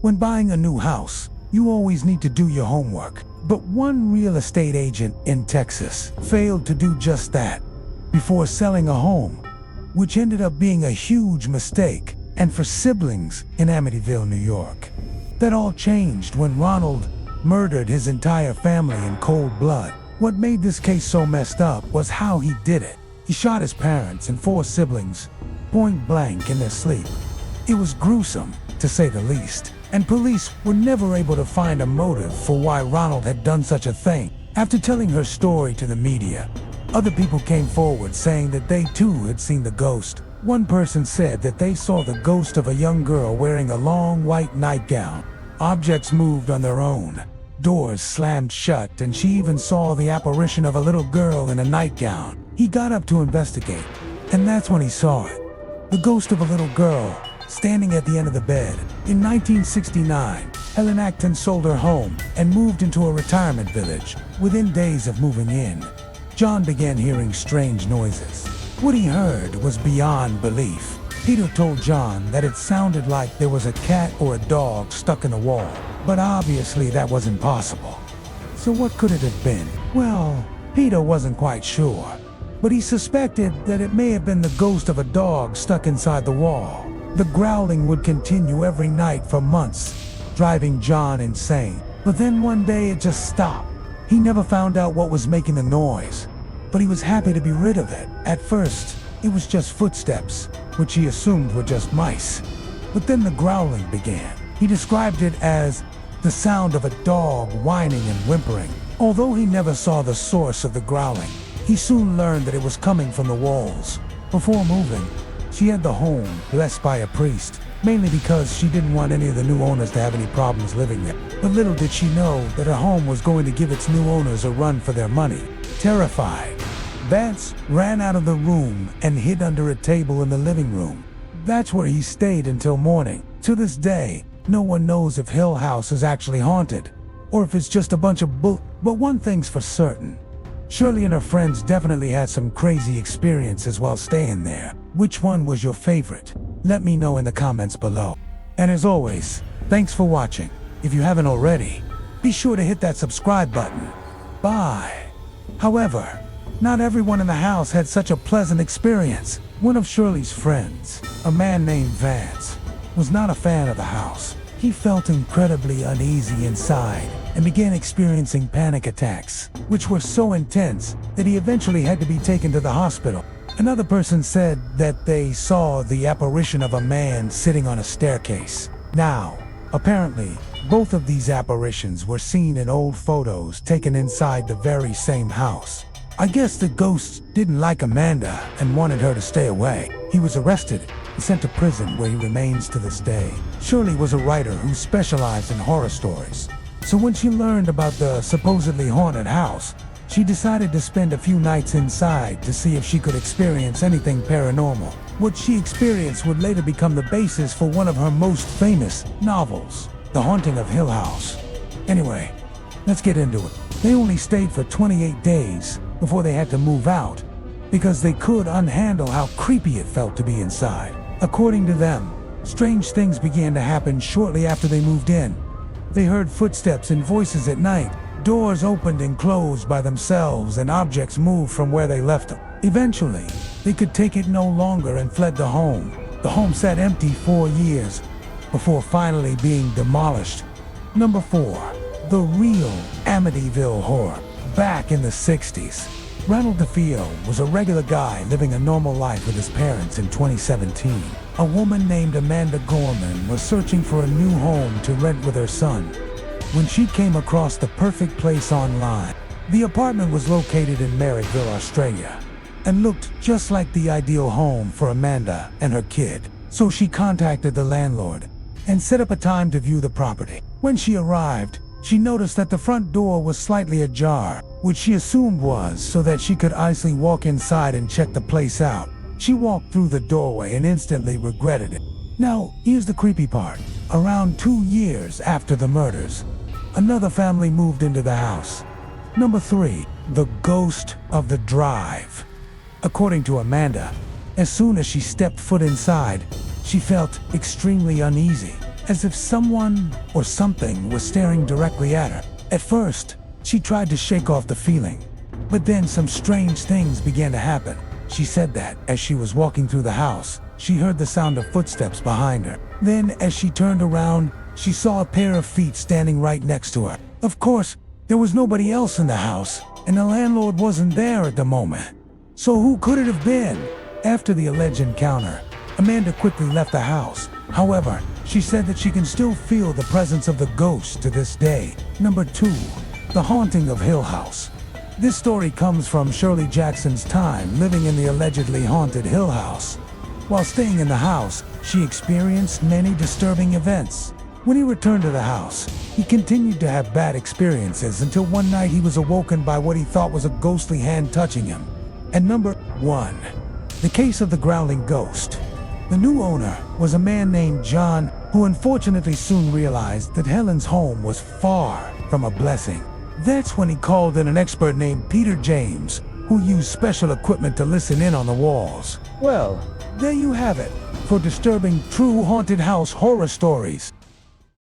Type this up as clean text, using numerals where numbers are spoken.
When buying a new house, you always need to do your homework. But one real estate agent in Texas failed to do just that before selling a home, which ended up being a huge mistake, and for siblings in Amityville, New York. That all changed when Ronald murdered his entire family in cold blood. What made this case so messed up was how he did it. He shot his parents and 4 siblings point blank in their sleep. It was gruesome, to say the least, and police were never able to find a motive for why Ronald had done such a thing. After telling her story to the media, other people came forward saying that they too had seen the ghost. One person said that they saw the ghost of a young girl wearing a long white nightgown. Objects moved on their own. Doors slammed shut, and she even saw the apparition of a little girl in a nightgown. He got up to investigate, and that's when he saw it. The ghost of a little girl standing at the end of the bed. In 1969, Helen Acton sold her home and moved into a retirement village. Within days of moving in, John began hearing strange noises. What he heard was beyond belief. Peter told John that it sounded like there was a cat or a dog stuck in the wall, but obviously that wasn't possible. So what could it have been? Well, Peter wasn't quite sure, but he suspected that it may have been the ghost of a dog stuck inside the wall. The growling would continue every night for months, driving John insane. But then one day it just stopped. He never found out what was making the noise, but he was happy to be rid of it. At first, it was just footsteps, which he assumed were just mice. But then the growling began. He described it as the sound of a dog whining and whimpering. Although he never saw the source of the growling, he soon learned that it was coming from the walls. Before moving, she had the home blessed by a priest, mainly because she didn't want any of the new owners to have any problems living there. But little did she know that her home was going to give its new owners a run for their money. Terrified, Vance ran out of the room and hid under a table in the living room. That's where he stayed until morning. To this day, no one knows if Hill House is actually haunted, or if it's just a bunch of bull. But one thing's for certain. Shirley and her friends definitely had some crazy experiences while staying there. Which one was your favorite? Let me know in the comments below. And as always, thanks for watching. If you haven't already, be sure to hit that subscribe button. Bye. However, not everyone in the house had such a pleasant experience. One of Shirley's friends, a man named Vance, was not a fan of the house. He felt incredibly uneasy inside and began experiencing panic attacks, which were so intense that he eventually had to be taken to the hospital. Another person said that they saw the apparition of a man sitting on a staircase. Now, apparently, both of these apparitions were seen in old photos taken inside the very same house. I guess the ghost didn't like Amanda and wanted her to stay away. He was arrested and sent to prison, where he remains to this day. Shirley was a writer who specialized in horror stories. So when she learned about the supposedly haunted house, she decided to spend a few nights inside to see if she could experience anything paranormal. What she experienced would later become the basis for one of her most famous novels, The Haunting of Hill House. Anyway, let's get into it. They only stayed for 28 days before they had to move out, because they could unhandle how creepy it felt to be inside. According to them, strange things began to happen shortly after they moved in. They heard footsteps and voices at night. Doors opened and closed by themselves, and objects moved from where they left them. Eventually, they could take it no longer and fled the home. The home sat empty for years before finally being demolished. Number 4. The real Amityville horror. Back in the 60s, Ronald DeFeo was a regular guy living a normal life with his parents in 2017. A woman named Amanda Gorman was searching for a new home to rent with her son when she came across the perfect place online. The apartment was located in Marrickville, Australia, and looked just like the ideal home for Amanda and her kid. So she contacted the landlord and set up a time to view the property. When she arrived, she noticed that the front door was slightly ajar, which she assumed was so that she could easily walk inside and check the place out. She walked through the doorway and instantly regretted it. Now, here's the creepy part. Around 2 years after the murders, another family moved into the house. Number 3. The Ghost of the Drive. According to Amanda, as soon as she stepped foot inside, she felt extremely uneasy. as if someone or something was staring directly at her. At first, she tried to shake off the feeling, but then some strange things began to happen. She said that, as she was walking through the house, she heard the sound of footsteps behind her. Then, as she turned around, she saw a pair of feet standing right next to her. Of course, there was nobody else in the house, and the landlord wasn't there at the moment. So who could it have been? After the alleged encounter, Amanda quickly left the house. However, she said that she can still feel the presence of the ghost to this day. Number 2. The Haunting of Hill House. This story comes from Shirley Jackson's time living in the allegedly haunted Hill House. While staying in the house, she experienced many disturbing events. When he returned to the house, he continued to have bad experiences until one night he was awoken by what he thought was a ghostly hand touching him. And number 1. The Case of the Growling Ghost. The new owner was a man named John, who unfortunately soon realized that Helen's home was far from a blessing. That's when he called in an expert named Peter James, who used special equipment to listen in on the walls. Well, there you have it, for disturbing true haunted house horror stories.